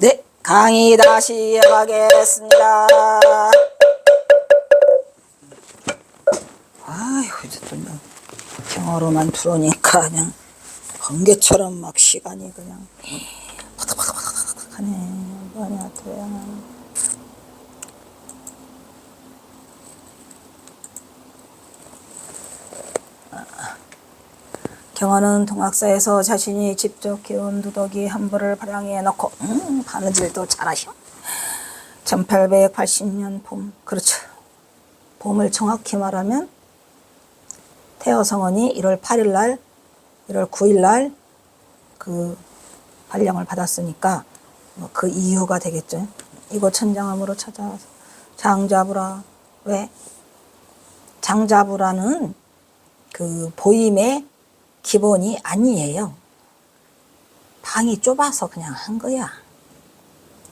네, 강의 다시 이어가겠습니다. 아휴, 이제 또 경어로만 들어오니까 그냥 번개처럼 막 시간이 그냥 바닥바닥바닥 하네. 뭐냐, 또야. 경어는 동학사에서 자신이 직접 키운 누더기 한 부를 발양해 놓고 바느질도 잘하셔. 1880년 봄, 그렇죠. 봄을 정확히 말하면 태어성언이 1월 8일 날, 1월 9일 날 그 발령을 받았으니까 뭐 그 이유가 되겠죠. 이곳 천장암으로 찾아와서 장자부라. 왜? 장자부라는 그 보임의 기본이 아니에요. 방이 좁아서 그냥 한 거야.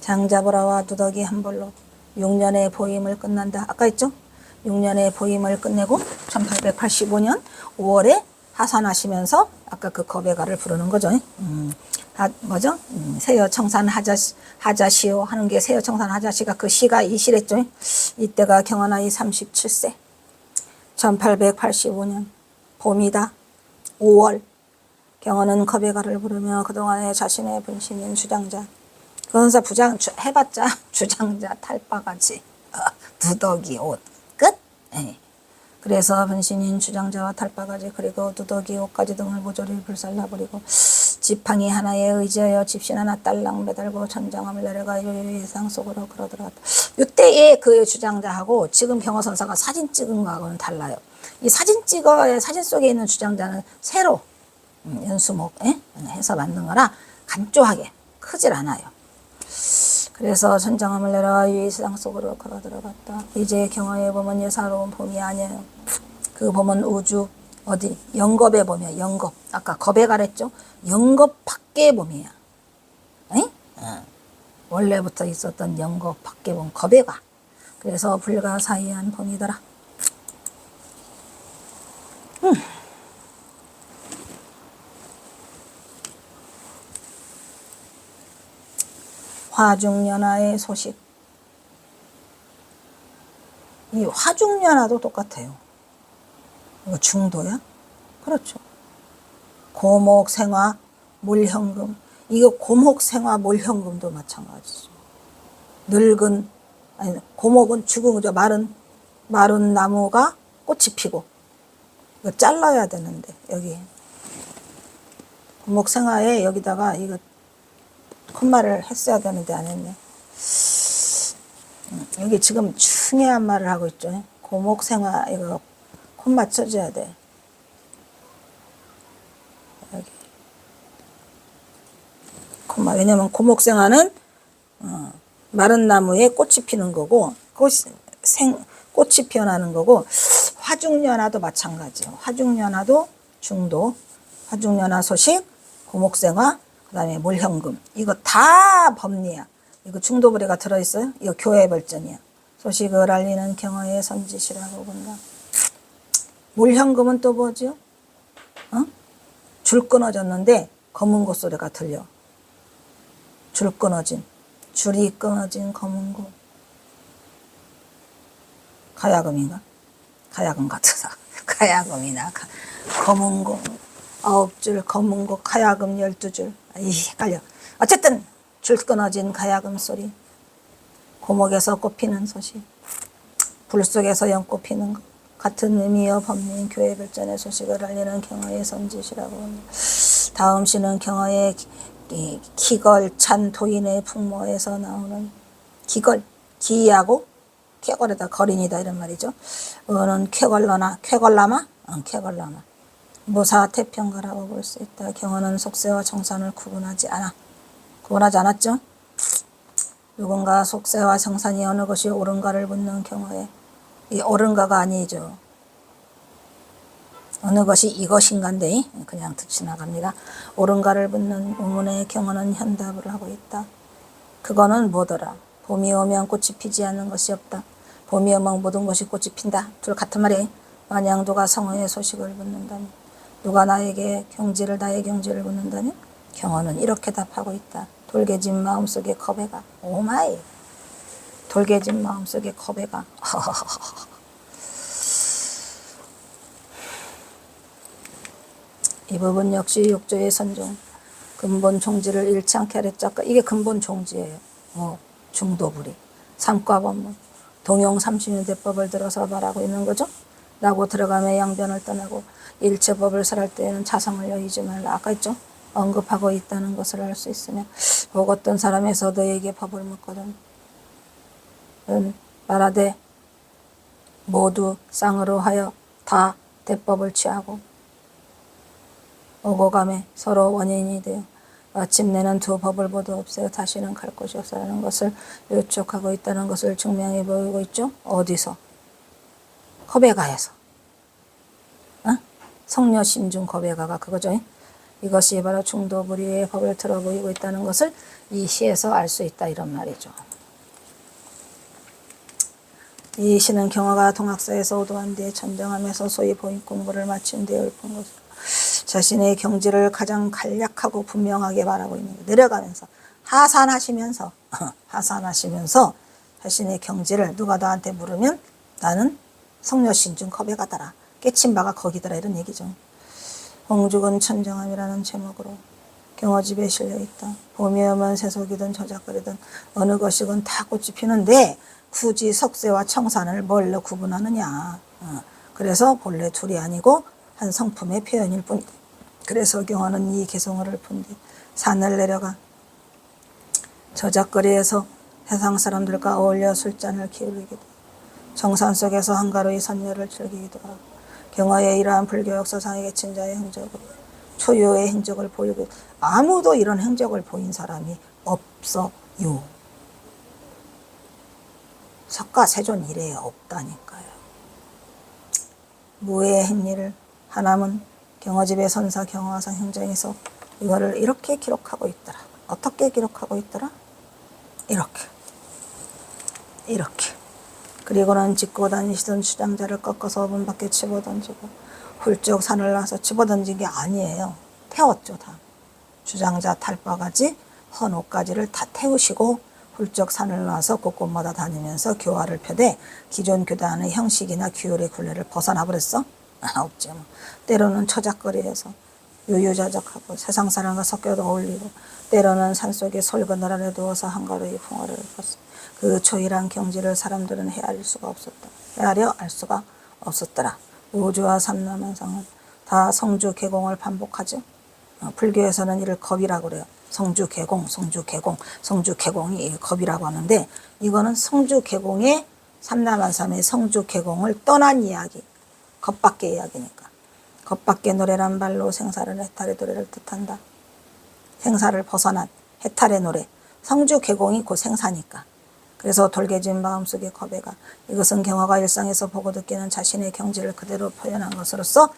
장자부라와 누더기 한 벌로 6년의 보임을 끝난다. 아까 했죠? 6년의 보임을 끝내고 1885년 5월에 하산하시면서 아까 그 겁의가를 부르는 거죠. 뭐죠? 세여청산 하자시오 하는 게 세여청산 하자시가 그 시가 이 시랬죠. 이때가 경화 나이 37세. 1885년 봄이다. 5월 경화는 겁의가를 부르며 그동안의 자신의 분신인 주장자 그건사 부장 해봤자 주장자 탈바가지 누더기 옷 끝. 네. 그래서 분신인 주장자와 탈바가지 그리고 누더기 옷까지 등을 모조리 불살라버리고 지팡이 하나에 의지하여 집신 하나 딸랑 매달고 천장함을 내려가 예상 속으로 걸어 들어갔다. 이때의 그 주장자하고 지금 경호선사가 사진 찍은 거하고는 달라요. 이 사진 속에 있는 주장자는 새로 연수목 해서 만든 거라 간조하게 크질 않아요. 그래서 천장함을 내려와 예상 속으로 걸어 들어갔다. 이제 경화의 봄은 예사로운 봄이 아니에요. 그 봄은 우주 어디 영겁의 봄이야. 영겁. 아까 겁에 가랬죠. 영겁 밖의 봄이야. 원래부터 있었던 영겁 밖의 봄 겁에 가. 그래서 불가사의한 봄이더라. 화중연화의 소식. 이 화중연화도 똑같아요. 이거 중도야? 그렇죠. 고목생화 몰현금. 이거 고목생화 몰현금도 마찬가지죠. 늙은 아니 고목은 죽은 거죠. 마른 나무가 꽃이 피고 이거 잘라야 되는데 여기 고목생화에 여기다가 이거 콧말을 했어야 되는데 안 했네. 여기 지금 중요한 말을 하고 있죠. 고목생화 이거 콧 맞춰줘야 돼. 여기 콧말. 왜냐면 고목생화는 마른 나무에 꽃이 피는 거고 꽃이 피어나는 거고 화중연화도 마찬가지요. 화중연화도 중도 화중연화 소식 고목생화 그다음에 몰현금 이거 다 법리야. 이거 중도부리가 들어있어요. 이거 교회 벌전이야. 소식을 알리는 경어의 선짓이라고 본다. 몰현금은 또 뭐죠? 줄 끊어졌는데 검은 고 소리가 들려. 줄이 끊어진 검은 고. 가야금인가? 가야금 같으다. 가야금이나 검은 고 9줄 검은 고 가야금 12줄. 헷갈려. 어쨌든 줄 끊어진 가야금 소리. 고목에서 꽃피는 소식. 불 속에서 연꽃 피는 것. 같은 의미여 법리인 교회 발전의 소식을 알리는 경어의 선짓이라고 합니다. 다음 시는 경어의 기걸찬 도인의 풍모에서 나오는 기걸, 기하고 쾌걸에다 거린이다 이런 말이죠. 어는 쾌걸러나 쾌걸라마? 쾌걸라마. 무사 태평가라고 볼 수 있다. 경어는 속세와 정산을 구분하지 않았죠. 누군가 속세와 정산이 어느 것이 옳은가를 묻는 경우에 이 옳은가가 아니죠. 어느 것이 이것인가인데 그냥 지나갑니다. 옳은가를 묻는 의문의 경우는 현답을 하고 있다. 그거는 뭐더라. 봄이 오면 꽃이 피지 않는 것이 없다. 봄이 오면 모든 것이 꽃이 핀다. 둘 같은 말이에요. 만약 누가 성어의 소식을 묻는다면 누가 나의 경지를 묻는다면 경어는 이렇게 답하고 있다. 돌개진 마음속에 겁에가. 오마이. 돌개진 마음속에 겁에가. 이 부분 역시 육조의 선종. 근본 종지를 잃지 않게 하랬죠. 이게 근본 종지예요. 중도불이. 삼과법문. 동용 30년 들어서 말하고 있는 거죠. 나고 들어가며 양변을 떠나고 일체법을 설할 때에는 자성을 여의지 말라. 아까 있죠. 언급하고 있다는 것을 알 수 있으며 복 어떤 사람에서 너에게 법을 묻거든 말하되 모두 쌍으로 하여 다 대법을 취하고 오고 가매 서로 원인이 되어 마침내는 두 법을 모두 없애어 다시는 갈 곳이 없어라는 것을 요촉하고 있다는 것을 증명해 보이고 있죠. 어디서? 겁에가에서. 성녀심중 겁에가가 그거죠. 이것이 바로 중도불이의 법을 들어 보이고 있다는 것을 이 시에서 알 수 있다 이런 말이죠. 이 시는 경화가 동학사에서 오도한 뒤에 전정함에서 소위 보인 공부를 마친 뒤에 읊은 것으로 자신의 경지를 가장 간략하고 분명하게 말하고 있는 거예요. 내려가면서 하산하시면서 자신의 경지를 누가 나한테 물으면 나는 성녀신중 겁에가더라. 깨친 바가 거기더라 이런 얘기죠. 홍죽은 천정함이라는 제목으로 경어집에 실려있다. 봄이 오면 새속이든 저작거리든 어느 것이건 다 꽃이 피는데 굳이 석쇠와 청산을 뭘로 구분하느냐. 그래서 본래 둘이 아니고 한 성품의 표현일 뿐이다. 그래서 경어는 이 개성어를 푼 뒤 산을 내려가 저작거리에서 세상 사람들과 어울려 술잔을 기울이기도 정산 속에서 한가로이 선녀를 즐기기도 하고 경어의 이러한 불교 역사상의 계친 자의 행적으로 초유의 행적을 보이고 아무도 이런 행적을 보인 사람이 없어요. 석가세존 이래에 없다니까요. 무의 행리를 하남은 경어집의 선사 경화상 행정에서 이거를 이렇게 기록하고 있더라. 어떻게 기록하고 있더라? 이렇게. 그리고는 짚고 다니시던 주장자를 꺾어서 문 밖에 집어던지고 훌쩍 산을 나서 집어던진 게 아니에요. 태웠죠 다. 주장자 탈바가지 헌옷가지를 다 태우시고 훌쩍 산을 나서 곳곳마다 다니면서 교화를 펴되 기존 교단의 형식이나 규율의 굴레를 벗어나 버렸어? 없죠. 때로는 처작거리에서 유유자적하고 세상 사람과 섞여도 어울리고 때로는 산속에 솔그늘 아래 누워서 한가로이 풍화를 꿨어. 그 초일한 경지를 사람들은 헤아려 알 수가 없었더라. 우주와 삼라만상은 다 성주 개공을 반복하죠. 불교에서는 이를 겁이라고 그래요. 성주 개공이 겁이라고 하는데 이거는 성주 개공의 삼라만삼의 성주 개공을 떠난 이야기, 겁밖의 이야기니까. 겁밖의 노래란 말로 생사를 해탈의 노래를 뜻한다. 생사를 벗어난 해탈의 노래. 성주 개공이 곧 생사니까. 그래서 돌개진 마음속의 겁에가 이것은 경화가 일상에서 보고 느끼는 자신의 경지를 그대로 표현한 것으로서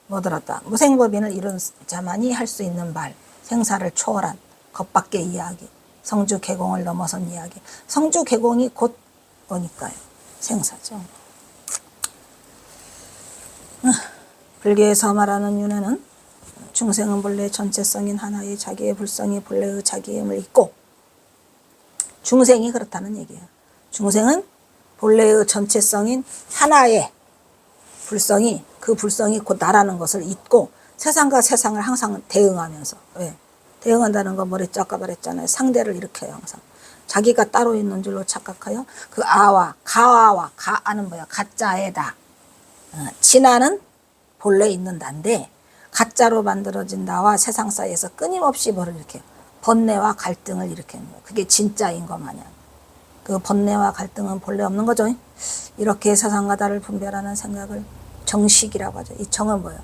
뭐더랐다. 무생법인을 이룬 자만이 할 수 있는 말. 생사를 초월한 겁밖의 이야기. 성주 개공을 넘어선 이야기. 성주 개공이 곧 뭐니까요? 생사죠. 불교에서 말하는 윤회는 중생은 본래 전체성인 하나의 자기의 불성이 본래의 자기임을 잊고 중생이 그렇다는 얘기예요. 중생은 본래의 전체성인 하나의 불성이 그 불성이 곧 나라는 것을 잊고 세상과 세상을 항상 대응하면서 왜? 대응한다는 거 뭐랬죠? 아까 말했잖아요. 상대를 일으켜요. 항상. 자기가 따로 있는 줄로 착각하여 그 가는 뭐야? 가짜에다. 진화는 본래 있는 나인데 가짜로 만들어진 나와 세상 사이에서 끊임없이 뭐를 일으켜요? 번뇌와 갈등을 일으키는 거예요. 그게 진짜인 거 마냥. 그 번뇌와 갈등은 본래 없는 거죠. 이렇게 세상과 나를 분별하는 생각을 정식이라고 하죠. 이 정은 뭐예요?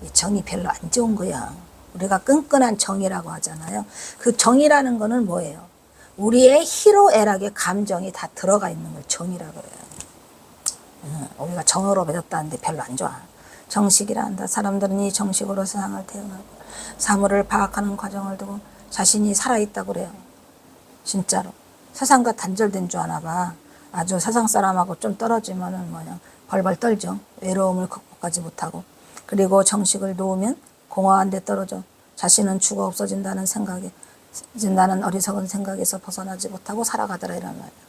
이 정이 별로 안 좋은 거야. 우리가 끈끈한 정이라고 하잖아요. 그 정이라는 거는 뭐예요? 우리의 희로애락의 감정이 다 들어가 있는 걸 정이라고 해요. 우리가 정으로 맺었다는데 별로 안 좋아. 정식이라 한다. 사람들은 이 정식으로 세상을 대응하고 사물을 파악하는 과정을 두고 자신이 살아있다고 그래요. 진짜로. 세상과 단절된 줄 아나 봐. 아주 세상 사람하고 좀 떨어지면은 뭐냐 벌벌 떨죠. 외로움을 극복하지 못하고. 그리고 정식을 놓으면 공허한 데 떨어져 자신은 죽어 없어진다는 생각에 이제 나는 어리석은 생각에서 벗어나지 못하고 살아가더라 이런 말이야.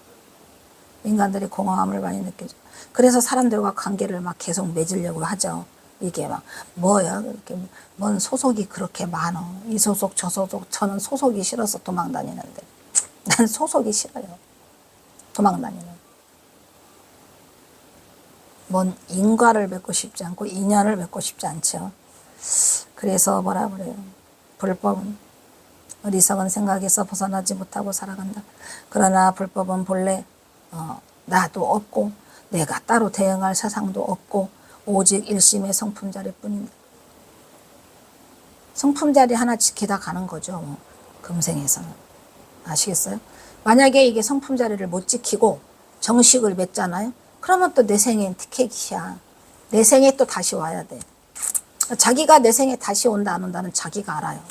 인간들이 공허함을 많이 느끼죠. 그래서 사람들과 관계를 막 계속 맺으려고 하죠. 이게 막 뭐야 그렇게 뭔 소속이 그렇게 많어. 이 소속 저 소속. 저는 소속이 싫어서 도망 다니는데 난 소속이 싫어요. 도망 다니는. 뭔 인과를 맺고 싶지 않고 인연을 맺고 싶지 않죠. 그래서 뭐라 그래요. 불법은 어리석은 생각에서 벗어나지 못하고 살아간다. 그러나 불법은 본래 나도 없고 내가 따로 대응할 세상도 없고 오직 일심의 성품자리 뿐입니다. 성품자리 하나 지키다 가는 거죠. 금생에서는. 아시겠어요? 만약에 이게 성품자리를 못 지키고 정식을 맺잖아요. 그러면 또 내 생엔 티켓이야. 내 생에 또 다시 와야 돼. 자기가 내 생에 다시 온다 안 온다는 자기가 알아요.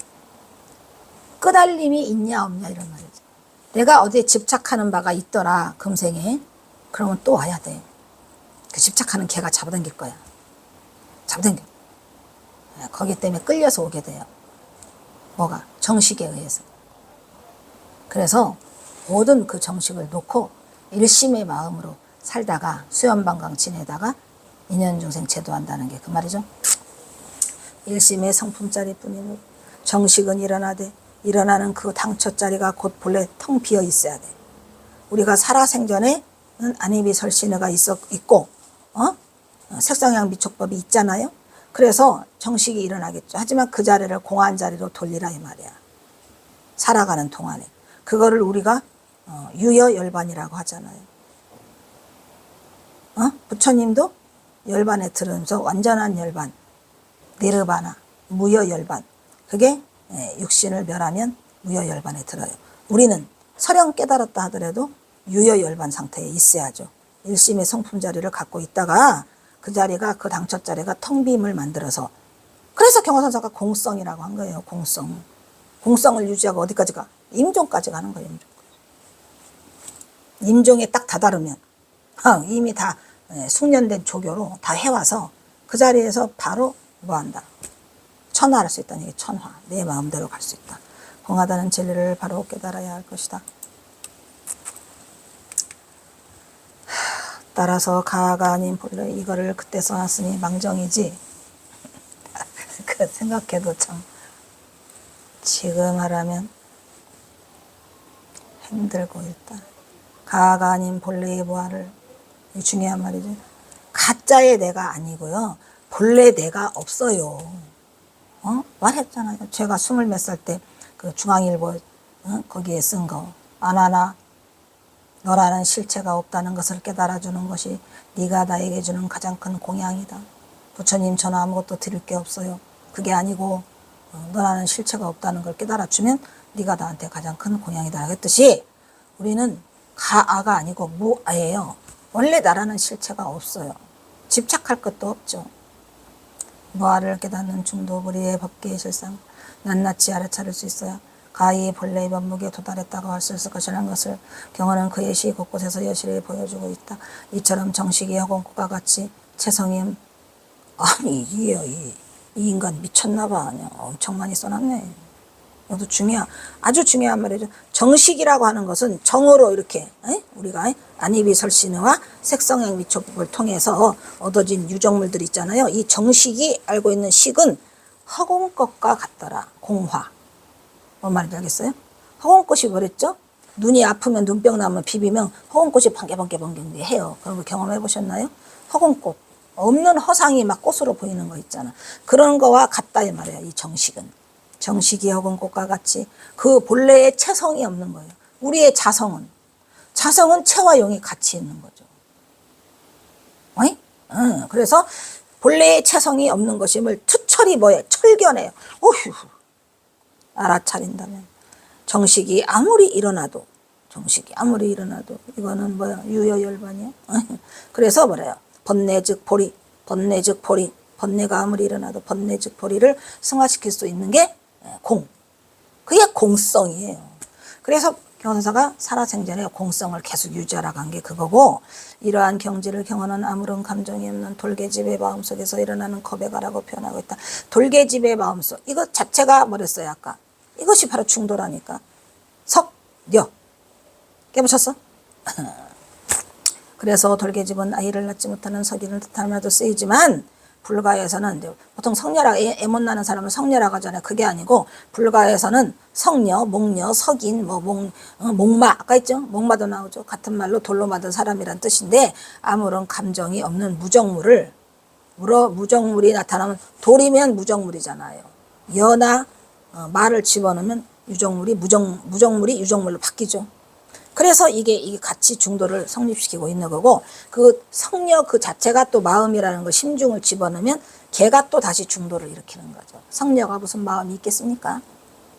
끄달림이 있냐 없냐 이런 말이죠. 내가 어디에 집착하는 바가 있더라 금생에. 그러면 또 와야 돼. 그 집착하는 개가 잡아당길 거야. 잡아당겨. 거기 때문에 끌려서 오게 돼요. 뭐가? 정식에 의해서. 그래서 모든 그 정식을 놓고 일심의 마음으로 살다가 수연방광 지내다가 인연중생 제도한다는 게 그 말이죠. 일심의 성품자리 뿐이고 정식은 일어나되 일어나는 그 당초자리가 곧 본래 텅 비어 있어야 돼. 우리가 살아생전에는 안이비설신의가 있고 색성향 미촉법이 있잖아요. 그래서 정식이 일어나겠죠. 하지만 그 자리를 공안자리로 돌리라 이 말이야. 살아가는 동안에. 그거를 우리가 유여열반이라고 하잖아요. 부처님도 열반에 들으면서 완전한 열반, 니르바나, 무여열반. 그게 육신을 멸하면 무여열반에 들어요. 우리는 설령 깨달았다 하더라도 유여열반 상태에 있어야죠. 일심의 성품 자리를 갖고 있다가 그 자리가 그 당첫 자리가 텅 빔을 만들어서 그래서 경화선사가 공성이라고 한 거예요. 공성. 공성을 유지하고 어디까지 가? 임종까지 가는 거예요. 임종에 딱 다다르면 이미 다 숙련된 조교로 다 해와서 그 자리에서 바로 뭐한다? 천화할 수 있다는 얘기. 천화. 내 마음대로 갈 수 있다. 공하다는 진리를 바로 깨달아야 할 것이다. 따라서 가가 아닌 본래 이거를 그때 써놨으니 망정이지. 그 생각해도 참 지금 하라면 힘들고 일단 가가 아닌 본래의 보화를 중요한 말이죠. 가짜의 내가 아니고요. 본래 내가 없어요. 말했잖아요. 제가 20몇 살 때 그 중앙일보 거기에 쓴 거. 안 하나 너라는 실체가 없다는 것을 깨달아주는 것이 네가 나에게 주는 가장 큰 공양이다. 부처님 저는 아무것도 드릴 게 없어요. 그게 아니고 너라는 실체가 없다는 걸 깨달아주면 네가 나한테 가장 큰 공양이다 했듯이 우리는 가아가 아니고 무아예요. 원래 나라는 실체가 없어요. 집착할 것도 없죠. 무아를 깨닫는 중도불이의 법계의 실상 낱낱이 알아차릴 수 있어야 가히 본래의 면목에 도달했다고 할 수 있을 것이라는 것을 경화는 그의 시 곳곳에서 여실히 보여주고 있다. 이처럼 정식이 허공꽃과 같이 채성임 아니 이 인간 미쳤나 봐. 그냥 엄청 많이 써놨네. 이것도 아주 중요한 말이죠. 정식이라고 하는 것은 정으로 이렇게 우리가 안이비설신의와 색성행 미촉법을 통해서 얻어진 유적물들 있잖아요. 이 정식이 알고 있는 식은 허공꽃과 같더라. 공화. 뭔 말인지 알겠어요? 허공꽃이 뭐랬죠? 눈이 아프면 눈병 나면 비비면 허공꽃이 번개번개 해요. 그런 거 경험해 보셨나요? 허공꽃. 없는 허상이 막 꽃으로 보이는 거 있잖아. 그런 거와 같다 이 말이에요. 이 정식은. 정식이 허공꽃과 같이 그 본래의 체성이 없는 거예요. 우리의 자성은 체와 용이 같이 있는 거죠. 그래서 본래의 체성이 없는 것임을 투철이 뭐예요? 철견해요. 어휴. 알아차린다면 정식이 아무리 일어나도 이거는 뭐야? 유여열반이야. 그래서 뭐래요? 번뇌 즉 보리, 번뇌가 아무리 일어나도 번뇌 즉 보리를 승화시킬 수 있는 게 그게 공성이에요. 그래서 경화선사가 살아생전에 공성을 계속 유지하라고 한 게 그거고, 이러한 경지를 경화는 아무런 감정이 없는 돌개집의 마음속에서 일어나는 겁에가라고 표현하고 있다. 돌개집의 마음속, 이거 자체가 뭐랬어요 아까? 이것이 바로 중도라니까. 석녀. 깨부쳤어? 그래서 돌개집은 아이를 낳지 못하는 석인을 뜻하는 말도 쓰이지만 불가에서는 보통 성녀라 애 못 낳는 사람을 성녀라고 하잖아요. 그게 아니고 불가에서는 성녀, 목녀, 석인, 목마 아까 있죠? 목마도 나오죠. 같은 말로 돌로 만든 사람이란 뜻인데 아무런 감정이 없는 무정물이 나타나면 돌이면 무정물이잖아요. 여나 말을 집어넣으면 무정물이 유정물로 바뀌죠. 그래서 이게 같이 중도를 성립시키고 있는 거고, 그 성녀 그 자체가 또 마음이라는 거 심중을 집어넣으면 걔가 또 다시 중도를 일으키는 거죠. 성녀가 무슨 마음이 있겠습니까?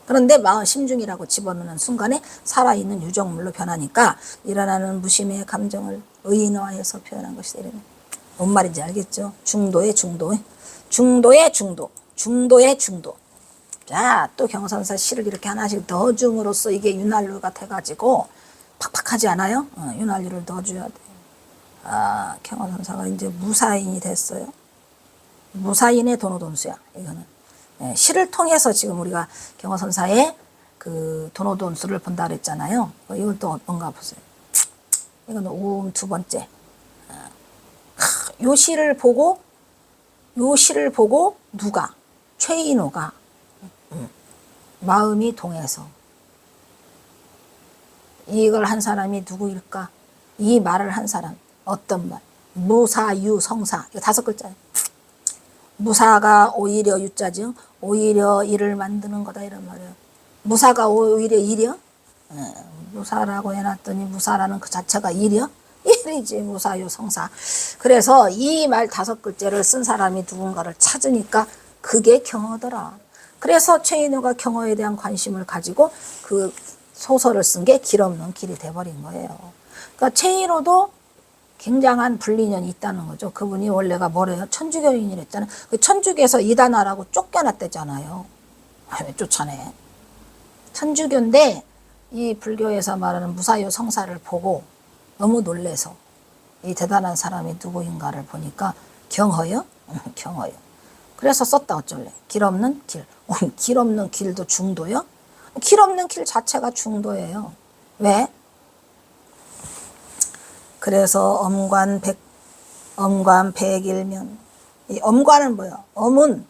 그런데 마음 심중이라고 집어넣는 순간에 살아있는 유정물로 변하니까 일어나는 무심의 감정을 의인화해서 표현한 것이다. 뭔 말인지 알겠죠? 중도의 중도. 자, 또 경선사 시를 이렇게 하나씩 넣어줌으로써 이게 윤활유가 돼가지고 팍팍하지 않아요? 윤활유를 넣어줘야 돼. 경선사가 이제 무사인이 됐어요. 무사인의 도노돈수야, 이거는. 시를 통해서 지금 우리가 경선사의 그 도노돈수를 본다 그랬잖아요. 이걸 또 어떤가 보세요. 이거는 오음 두 번째. 요 시를 보고 누가? 최인호가 마음이 동해서 이걸 한 사람이 누구일까? 이 말을 한 사람 어떤 말? 무사유성사. 이거 5글자예요. 무사가 오히려 유자죠. 오히려 일을 만드는 거다 이런 말이에요. 무사가 오히려 일이요? 무사라고 해놨더니 무사라는 그 자체가 일이요? 일이지. 무사유성사. 그래서 이 말 5글자를 쓴 사람이 누군가를 찾으니까 그게 경어더라. 그래서 최인호가 경어에 대한 관심을 가지고 그 소설을 쓴 게 길 없는 길이 돼버린 거예요. 그러니까 최인호도 굉장한 불리년이 있다는 거죠. 그분이 원래가 뭐래요? 천주교인이랬잖아요. 그 천주교에서 이단하라고 쫓겨났대잖아요. 왜 쫓아내? 천주교인데 이 불교에서 말하는 무사유 성사를 보고 너무 놀래서 이 대단한 사람이 누구인가를 보니까 경허요? 경허요. 그래서 썼다 어쩔래? 길 없는 길. 길 없는 길도 중도요? 길 없는 길 자체가 중도예요. 왜? 그래서 엄관 백일면. 이 엄관은 뭐야? 엄은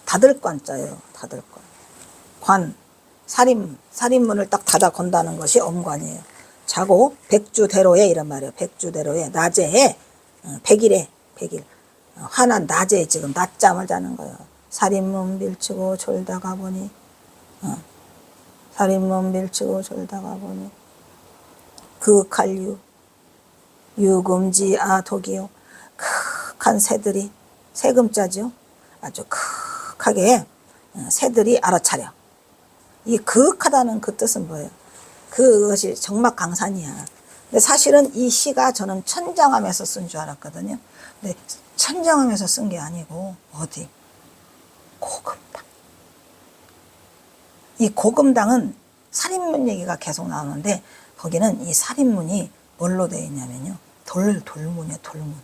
닫을 관자예요. 닫을 관. 살인문을 딱 닫아 건다는 것이 엄관이에요. 자고 백주대로에 이런 말이에요. 백주대로에 낮에 백일 화난 낮에 지금 낮잠을 자는 거예요. 살인문 밀치고 졸다가 보니 그칼유 유금지 독이요. 크한 새들이 세금자죠. 아주 크하게 새들이 알아차려. 이 그윽하다는 그 뜻은 뭐예요? 그것이 정막강산이야. 근데 사실은 이 시가 저는 천정함에서 쓴 줄 알았거든요. 근데 천정함에서 쓴 게 아니고 어디? 고금당. 이 고금당은 살인문 얘기가 계속 나오는데 거기는 이 살인문이 뭘로 되어 있냐면요. 돌문이에요. 돌문.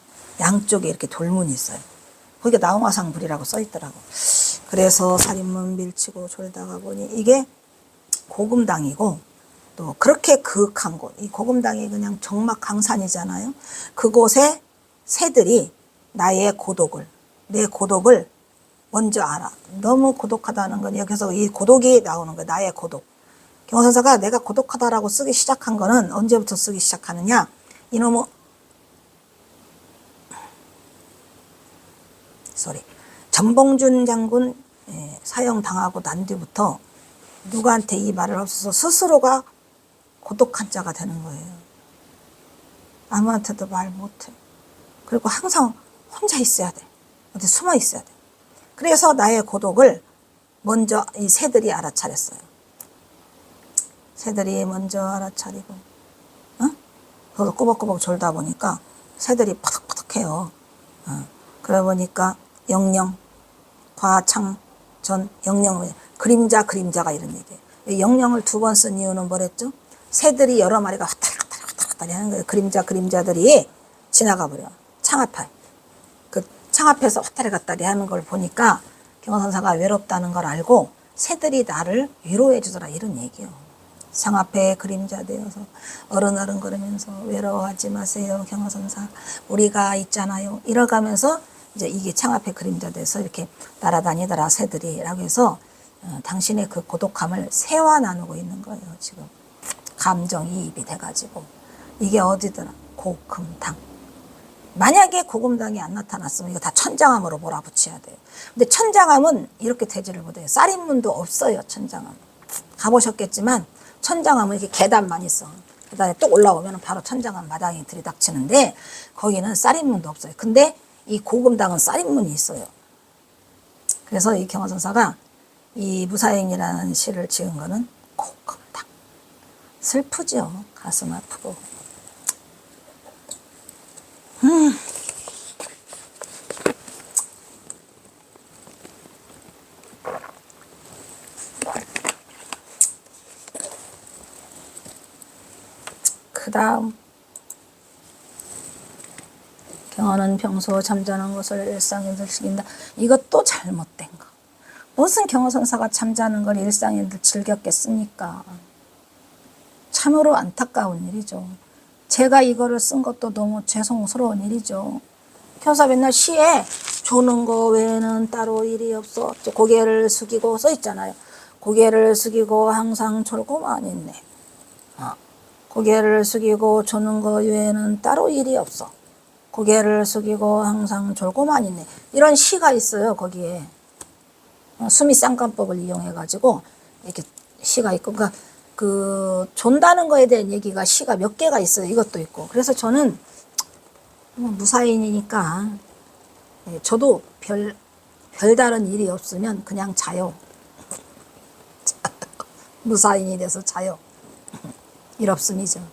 양쪽에 이렇게 돌문이 있어요. 거기가 나홍화상불이라고 써 있더라고. 그래서 살인문 밀치고 졸다가 보니 이게 고금당이고 또 그렇게 그윽한 곳. 이 고금당이 그냥 정막강산이잖아요. 그곳에 새들이 내 고독을 먼저 알아. 너무 고독하다는 건 여기서 이 고독이 나오는 거야. 나의 고독. 경선사가 내가 고독하다라고 쓰기 시작한 거는 언제부터 쓰기 시작하느냐. 이놈의 전봉준 장군 사형당하고 난 뒤부터 누구한테 이 말을 없어서 스스로가 고독한 자가 되는 거예요. 아무한테도 말 못해. 그리고 항상 혼자 있어야 돼. 어디 숨어 있어야 돼. 그래서 나의 고독을 먼저 이 새들이 알아차렸어요. 새들이 먼저 알아차리고, 거기서 꾸벅꾸벅 졸다 보니까 새들이 퍼덕퍼덕해요. 그러다 보니까 영영, 과창, 전, 영영, 그림자가 이런 얘기예요. 영영을 2번 쓴 이유는 뭐랬죠? 새들이 여러 마리가 왔다리 하는 거예요. 그림자들이 지나가 버려. 창 앞에. 그 창 앞에서 왔다리 갔다리 하는 걸 보니까 경화선사가 외롭다는 걸 알고 새들이 나를 위로해 주더라 이런 얘기요. 상 앞에 그림자 되어서 어른어른 거리면서 외로워하지 마세요 경화선사 우리가 있잖아요 이러가면서 이제 이게 창 앞에 그림자 돼서 이렇게 날아다니더라 새들이라고 해서 당신의 그 고독함을 새와 나누고 있는 거예요. 지금 감정이입이 돼가지고 이게 어디더라 고금당. 만약에 고금당이 안 나타났으면 이거 다 천장암으로 몰아붙여야 돼요. 근데 천장암은 이렇게 되지를 못해요. 쌀인문도 없어요. 천장암 가보셨겠지만 천장암은 이렇게 계단만 있어. 계단에 뚝 올라오면 바로 천장암 마당이 들이닥치는데 거기는 쌀인문도 없어요. 근데 이 고금당은 쌀인문이 있어요. 그래서 이 경화선사가 이 무사행이라는 시를 지은 거는 고금당. 슬프죠. 가슴 아프고. 그 다음 경화는 평소 잠자는 것을 일상인들 즐긴다. 이것도 잘못된 거. 무슨 경화선사가 잠자는 걸 일상인들 즐겼겠습니까? 참으로 안타까운 일이죠. 제가 이거를 쓴 것도 너무 죄송스러운 일이죠. 경화선사 맨날 시에 조는 거 외에는 따로 일이 없어. 고개를 숙이고 써 있잖아요. 고개를 숙이고 항상 졸고만 있네. 고개를 숙이고 조는 거 외에는 따로 일이 없어. 고개를 숙이고 항상 졸고만 있네. 이런 시가 있어요. 거기에 수미쌍관법을 이용해가지고 이렇게 시가 있고, 그러니까 그 존다는 거에 대한 얘기가 시가 몇 개가 있어요. 이것도 있고. 그래서 저는 무사인이니까 저도 별다른 일이 없으면 그냥 자요. 무사인이 돼서 자요. 일 없음이죠.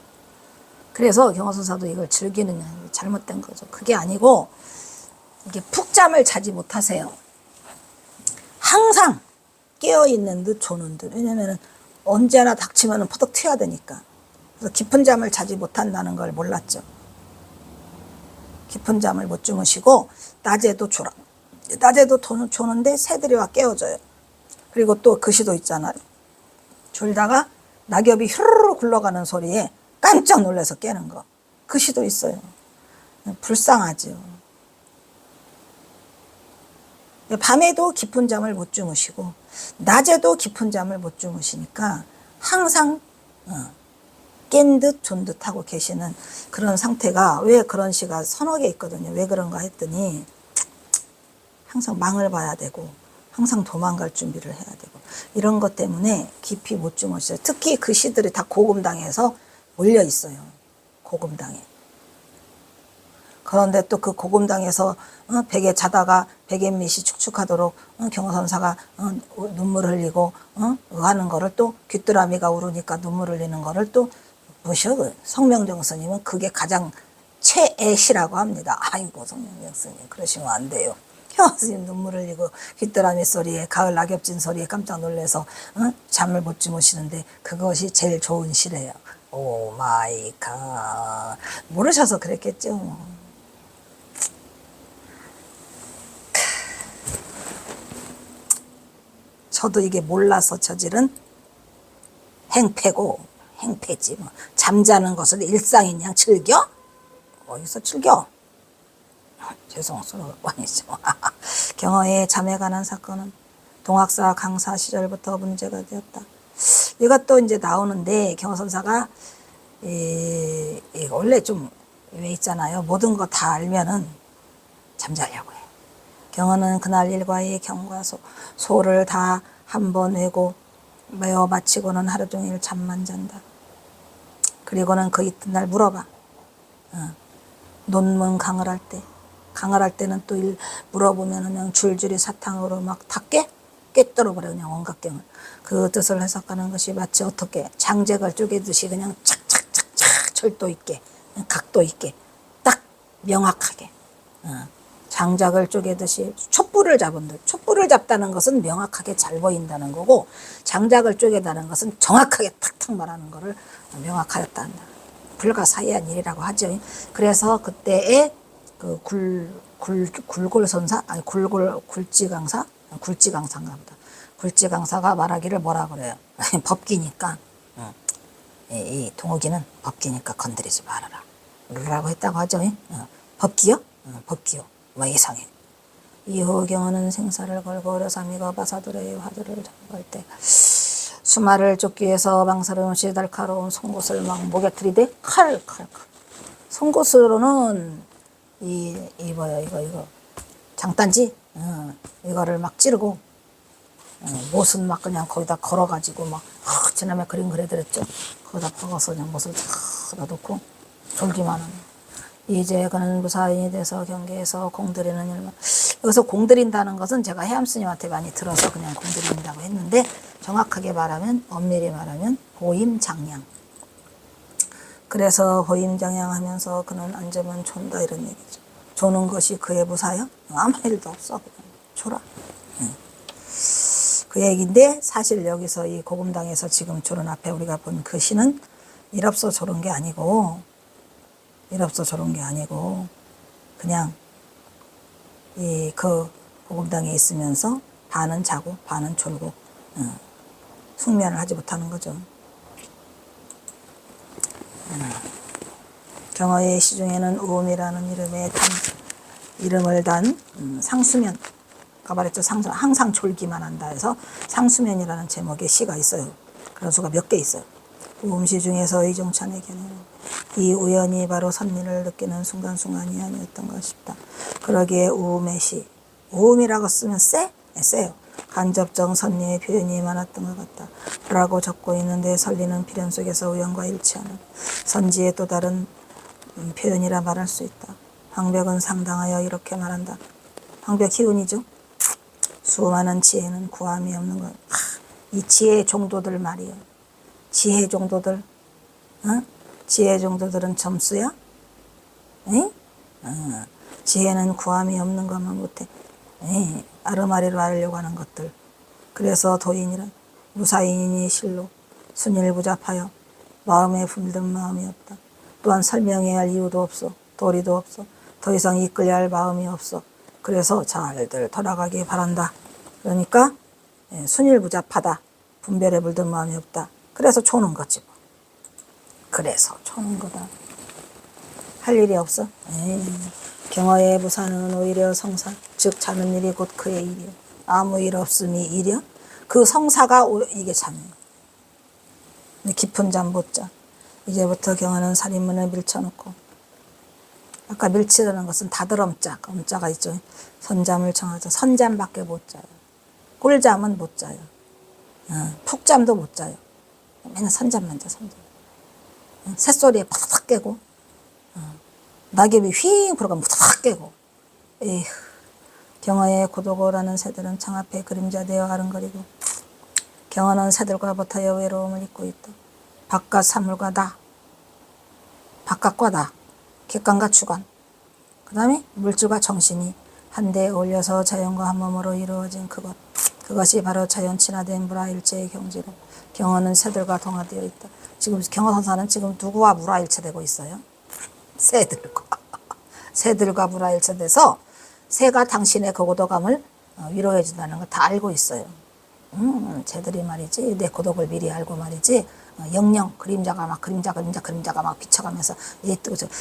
그래서 경화선사도 이걸 즐기는 잘못된 거죠. 그게 아니고 이게 푹 잠을 자지 못하세요. 항상 깨어있는 듯 조는 듯. 왜냐면 언제나 닥치면 퍼덕 튀어야 되니까. 그래서 깊은 잠을 자지 못한다는 걸 몰랐죠. 깊은 잠을 못 주무시고 낮에도 졸아. 낮에도 조는데 새들이 와 깨워줘요. 그리고 또 그 시도 있잖아요. 졸다가 낙엽이 휴르르 굴러가는 소리에 깜짝 놀라서 깨는 거. 그 시도 있어요. 불쌍하죠. 밤에도 깊은 잠을 못 주무시고 낮에도 깊은 잠을 못 주무시니까 항상 깬 듯 존 듯 하고 계시는 그런 상태가 왜 그런 시가 서너 개 있거든요. 왜 그런가 했더니 항상 망을 봐야 되고 항상 도망갈 준비를 해야 되고 이런 것 때문에 깊이 못 주무셔요. 특히 그 시들이 다 고금당에서 몰려 있어요. 고금당에. 그런데 또 그 고금당에서 베개 자다가 베갯밑이 축축하도록 경화선사가 눈물 흘리고 하는 거를 또 귀뚜라미가 울으니까 눈물 흘리는 거를 또 보셔. 성명정 스님은 그게 가장 최애시라고 합니다. 아이고 성명정 스님 그러시면 안 돼요. 스님 눈물 흘리고 귀뚜라미 소리에 가을 낙엽진 소리에 깜짝 놀라서 잠을 못 주무시는데 그것이 제일 좋은 시래요. 오 마이 갓. 모르셔서 그랬겠죠. 저도 이게 몰라서 저지른 행패고 행패지 뭐. 잠자는 것을 일상인 양 즐겨? 어디서 즐겨? 죄송스러워 아니죠. 경화의 잠에 관한 사건은 동학사 강사 시절부터 문제가 되었다. 이가 또 이제 나오는데 경화선사가 원래 좀 왜 있잖아요. 모든 거 다 알면은 잠자려고 해. 경화는 그날 일과의 경과소 소를 다 한 번 외고 매어 마치고는 하루 종일 잠만 잔다. 그리고는 그 이튿날 물어봐. 논문 강을 할 때. 강을 할 때는 또 물어보면 그냥 줄줄이 사탕으로 막 다 깨뜨려 버려 그냥 원각경을. 그 뜻을 해석하는 것이 마치 어떻게 장작을 쪼개듯이 그냥 착착착착 철도 있게 각도 있게 딱 명확하게 장작을 쪼개듯이 촛불을 잡은들. 촛불을 잡다는 것은 명확하게 잘 보인다는 거고 장작을 쪼개다는 것은 정확하게 탁탁 말하는 거를 명확하였다 한다. 불가사의한 일이라고 하죠. 그래서 그때의 그 굴골선사 아니 굴지강사 굴지강사인가 보다. 굴지강사가 말하기를 뭐라 그래요. 법기니까 이 동욱이는 법기니까 건드리지 말아라 라고 했다고 하죠. 법기요? 법기요. 뭐 이상해. 이후 경호는 생사를 걸고 어려삼이가 바사들의 화두를 전할 때 수마를 쫓기 위해서 망설임 없이 날카로운 송곳을 막 목에 들이대 칼. 송곳으로는 이거 장단지 이거를 막 찌르고 못은 막 그냥 거기다 걸어가지고 막 지난번에 그림 그려드렸죠. 거기다 박아서 그냥 못을 탁 넣어놓고 졸기만 하는. 이제 그는 무사인이 돼서 경계에서 공들이는 일만. 여기서 공들인다는 것은 제가 해암 스님한테 많이 들어서 그냥 공들인다고 했는데 정확하게 말하면 엄밀히 말하면 호임장양. 그래서 호임장양하면서 그는 앉으면 존다 이런 얘기죠. 조는 것이 그의 무사요? 아무 일도 없어. 그냥 줘라. 그 얘기인데 사실 여기서 이 고금당에서 지금 조론 앞에 우리가 본 그 시는 일없어 조른 게 아니고 그냥 이 그 고금당에 있으면서 반은 자고 반은 졸고 숙면을 하지 못하는 거죠. 경어의 시중에는 우음이라는 이름을 단 상수면, 아까 말했죠. 항상 졸기만 한다 해서 상수면이라는 제목의 시가 있어요. 그런 수가 몇 개 있어요. 우음시 중에서 이종찬에게는 이 우연이 바로 선미를 느끼는 순간순간이 아니었던가 싶다. 그러기에 우음의 시, 우음이라고 쓰면 세요. 간접적 선미의 표현이 많았던 것 같다 라고 적고 있는데 설리는 필연 속에서 우연과 일치하는 선지의 또 다른 표현이라 말할 수 있다. 황벽은 상당하여 이렇게 말한다. 황벽 희운이죠. 수많은 지혜는 구함이 없는 것. 이 지혜 정도들 말이에요. 지혜 정도들, 지혜 정도들은 점수야? 지혜는 구함이 없는 것만 못해. 아르마리로 하려고 하는 것들. 그래서 도인이란 무사인이 실로 순일부잡하여 마음에 품든 마음이 없다. 또한 설명해야 할 이유도 없어. 도리도 없어. 더 이상 이끌려야 할 마음이 없어. 그래서 잘들 돌아가기 바란다. 그러니까 순일부잡하다. 분별에 물든 마음이 없다. 그래서 초는 거지 뭐. 그래서 초는 거다. 할 일이 없어. 경어의 부사는 오히려 성사, 즉 자는 일이 곧 그의 일이요. 아무 일 없음이 일이요. 그 성사가 이게 잠이에요. 깊은 잠 못 자. 이제부터 경어는 살인문을 밀쳐놓고, 아까 밀치라는 것은 다들엄자, 엄자가 있죠. 선잠을 청하자. 선잠밖에 못 자요. 꿀잠은 못 자요. 푹잠도 못 자요. 맨날 선잠만 자, 선잠. 새소리에 팍팍 깨고, 낙엽이 휘잉 불어가면 팍 깨고. 에휴, 경어의 고독어라는 새들은 창 앞에 그림자되어 아른거리고, 경어는 새들과 버타여 외로움을 잊고 있다. 바깥 사물과 나, 바깥과 나, 객관과 주관, 그 다음에 물질과 정신이 한데 어울려서 자연과 한 몸으로 이루어진 그것이 바로 자연 친화된 무라일체의 경지로 경어는 새들과 동화되어 있다. 지금 경어선사는 지금 누구와 무라일체되고 있어요? 새들과 무라일체돼서 새가 당신의 그 고독감을 위로해 준다는 거 다 알고 있어요. 쟤들이 말이지 내 고독을 미리 알고 말이지 영영 그림자가 막 비쳐가면서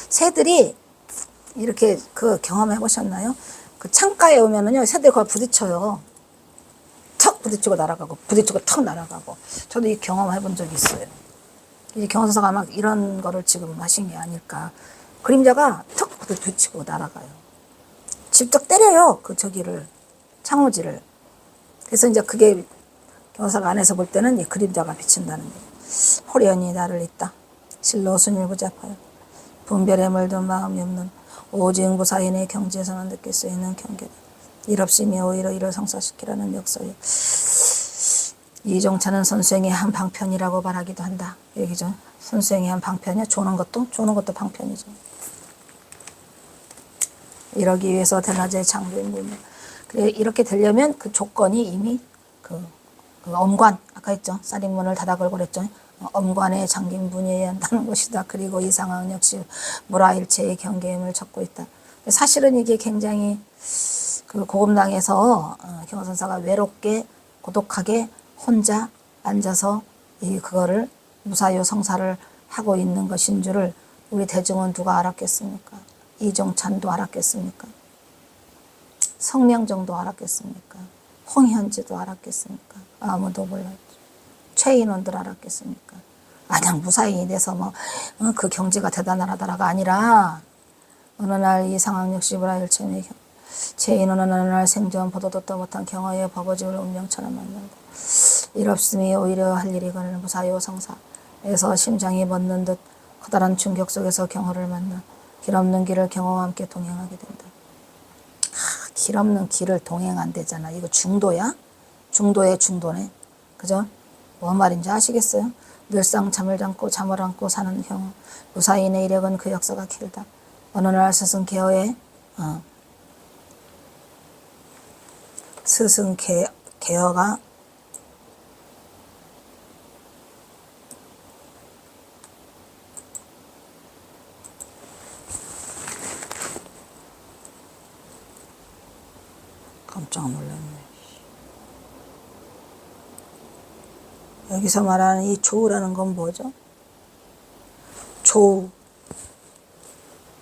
새들이 이렇게 그 경험해 보셨나요? 그 창가에 오면은요 새들이 거기 부딪혀요. 턱 부딪히고 날아가고 부딪히고 턱 날아가고. 저도 이 경험해 본 적이 있어요. 이 경선사가 막 이런 거를 지금 하신 게 아닐까. 그림자가 턱 부딪히고 날아가요. 직접 때려요 그 저기를 창호지를. 그래서 이제 그게 경사가 안에서 볼 때는 이 그림자가 비친다는 거예요. 호련히 나를 잇다. 실로 순일부잡하여 분별에 물든 마음이 없는 오직 무사인의 경지에서만 느낄 수 있는 경계다. 일 없이미 오히려 이를 성사시키라는 역설이. 이종찬은 선수행의 한 방편이라고 말하기도 한다. 얘기죠. 선수행의 한 방편이야. 조는 것도 방편이죠. 이러기 위해서 대낮에 장부인군요. 그래 이렇게 되려면 그 조건이 이미 그 엄관 아까 했죠. 쌀인문을 닫아 걸고 그랬죠. 엄관에 잠긴 분이어야 한다는 것이다. 그리고 이 상황은 역시 무라일체의 경계임을 적고 있다. 사실은 이게 굉장히 그 고금당에서 경화선사가 외롭게 고독하게 혼자 앉아서 그거를 무사요 성사를 하고 있는 것인 줄을 우리 대중은 누가 알았겠습니까? 이종찬도 알았겠습니까? 성명정도 알았겠습니까? 홍현지도 알았겠습니까? 아무도 몰랐죠. 최인원들 알았겠습니까? 마냥 무사인이 돼서 그 경지가 대단하다라가 아니라 어느 날 이 상황 역시 브라일체의 최인원은 어느 날 생전 보도 듣도 못한 경화의 버거지를 운명처럼 만난다. 일 없음이 오히려 할 일이거늘 무사요 성사에서 심장이 멎는 듯 커다란 충격 속에서 경화를 만나 길 없는 길을 경화와 함께 동행하게 된다. 길 없는 길을 동행한대잖아. 이거 중도야? 중도의 중도네. 그죠? 뭔 말인지 아시겠어요? 늘상 잠을 안고 사는 경우 무사인의 이력은 그 역사가 길다. 어느 날 스승 개어의 스승 개어가 깜짝 놀랐네. 여기서 말하는 이 조우라는 건 뭐죠? 조우.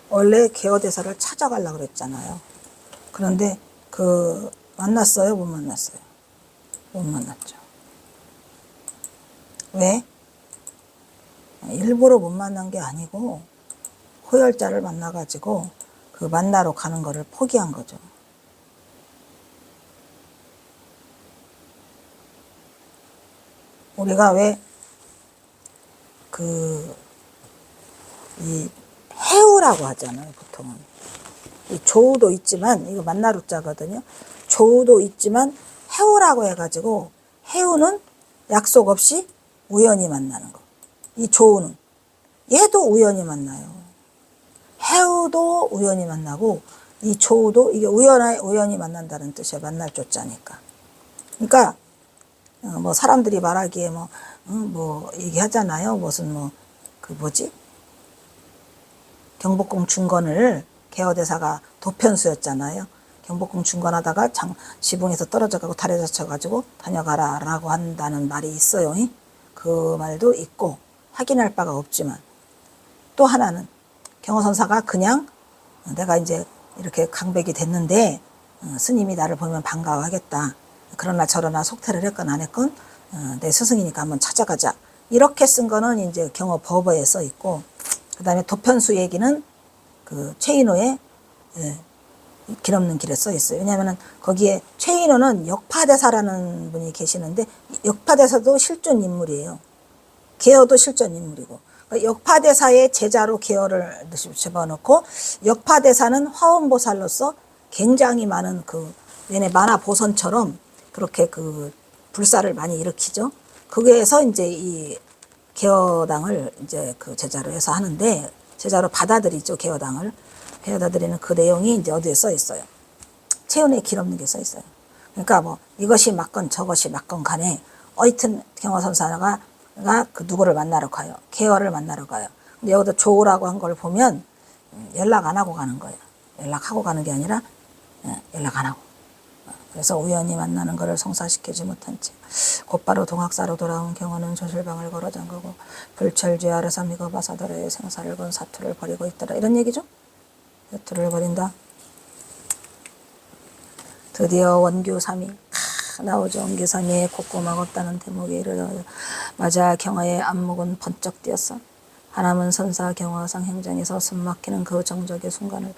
원래 개어대사를 찾아가려고 그랬잖아요. 그런데 만났어요? 못 만났어요? 못 만났죠. 왜? 일부러 못 만난 게 아니고 호열자를 만나가지고 그 만나러 가는 거를 포기한 거죠. 우리가 왜 이 해우라고 하잖아요, 보통은. 이 조우도 있지만, 이거 만나루자거든요. 조우도 있지만, 해우라고 해가지고, 해우는 약속 없이 우연히 만나는 거. 이 조우는. 얘도 우연히 만나요. 해우도 우연히 만나고, 이 조우도 이게 우연히 만난다는 뜻이에요. 만날 조자니까. 그러니까, 사람들이 말하기에 얘기하잖아요. 무슨 경복궁 중건을 개어대사가 도편수였잖아요. 경복궁 중건하다가 지붕에서 떨어져가고 달에 젖혀가지고 다녀가라 라고 한다는 말이 있어요. 그 말도 있고 확인할 바가 없지만 또 하나는 경호선사가 그냥 내가 이제 이렇게 강백이 됐는데 스님이 나를 보면 반가워하겠다. 그러나 저러나 속태를 했건 안 했건 내 스승이니까 한번 찾아가자. 이렇게 쓴 거는 이제 경어법어에 써 있고, 그 다음에 도편수 얘기는 그 최인호의 길 없는 길에 써 있어요. 왜냐하면 거기에 최인호는 역파대사라는 분이 계시는데 역파대사도 실존 인물이에요. 개어도 실존 인물이고, 그러니까 역파대사의 제자로 개어를 집어넣고 역파대사는 화엄보살로서 굉장히 많은 얘네 만화 보선처럼 그렇게 불사를 많이 일으키죠. 거기에서 이제 이 개어당을 이제 제자로 해서 하는데, 제자로 받아들이죠. 개어당을 받아들이는 그 내용이 이제 어디에 써 있어요. 체온에 길 없는 게 써 있어요. 그러니까 이것이 맞건 저것이 맞건 간에 어쨌든 경화선사가 누구를 만나러 가요. 개어를 만나러 가요. 근데 여기도 조우라고 한 걸 보면 연락 안 하고 가는 거예요. 연락하고 가는 게 아니라 연락 안 하고. 그래서 우연히 만나는 것을 성사시키지 못한 채 곧바로 동학사로 돌아온 경우는 조실방을 걸어 잠그고 불철죄 아래서 미거바사들의 생사를 건 사투를 벌이고 있더라. 이런 얘기죠. 사투를 벌인다. 드디어 원규삼이 나오죠. 원규삼이의 콧구멍 없다는 대목에 이르러자마자 경화의 안목은 번쩍 뛰었어. 하남은 선사 경화상 행장에서 숨막히는 그 정적의 순간을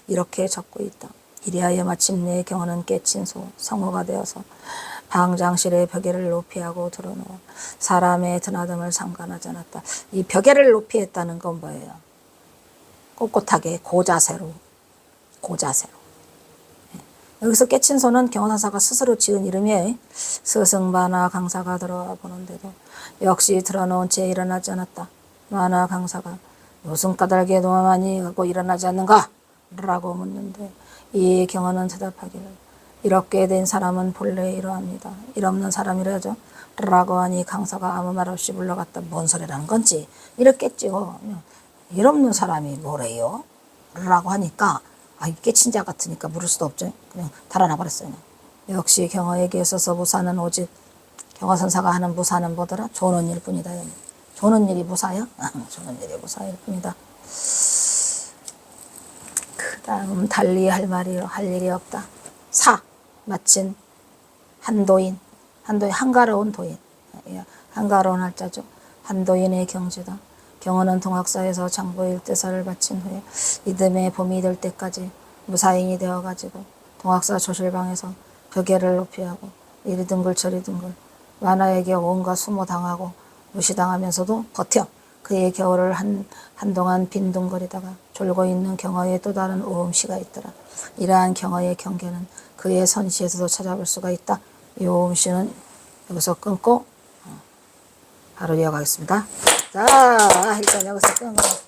이렇게 적고 있다. 이리하여 마침내 경화는 깨친 성호가 되어서 방장실의 벽에를 높이하고 들어놓아 사람의 드나듦을 상관하지 않았다. 이 벽에를 높이 했다는 건 뭐예요? 꼿꼿하게 고자세로. 여기서 깨친 소는 경화사가 스스로 지은 이름이에요. 스승만화 강사가 들어와 보는데도 역시 들어놓은 채 일어나지 않았다. 만화 강사가 무슨 까닭에 너만이 하고 일어나지 않는가? 라고 묻는데 이 경화는 대답하기를 이렇게 된 사람은 본래 이러합니다. 일 없는 사람이라죠. 라고 하니 강사가 아무 말 없이 물러갔다. 뭔 소리라는 건지 이랬겠죠. 일 없는 사람이 뭐래요? 라고 하니까 아, 깨친 자 같으니까 물을 수도 없죠. 그냥 달아나 버렸어요. 그냥. 역시 경어에게 있어서 무사는 오직 경어선사가 하는 무사는 뭐더라? 조는 일뿐이다. 조는 일이 무사야? 조는 일이 무사일 뿐이다. 그 다음 달리 할 일이 없다. 사 마친 한도인 한가로운 도인, 한가로운 할자죠. 한도인의 경지다. 경어는 동학사에서 장보일 대사를 바친 후에 이듬해 봄이 될 때까지 무사인이 되어가지고 동학사 조실방에서 벽에를 높이 하고 이리 둥글 저리 둥글 완화에게 온갖 수모당하고 무시당하면서도 버텨 그의 겨울을 한동안 빈둥거리다가 졸고 있는 경어의 또 다른 오음시가 있더라. 이러한 경어의 경계는 그의 선시에서도 찾아볼 수가 있다. 이 오음시는 여기서 끊고 바로 이어가겠습니다. 자, 일단 여기서 끊어.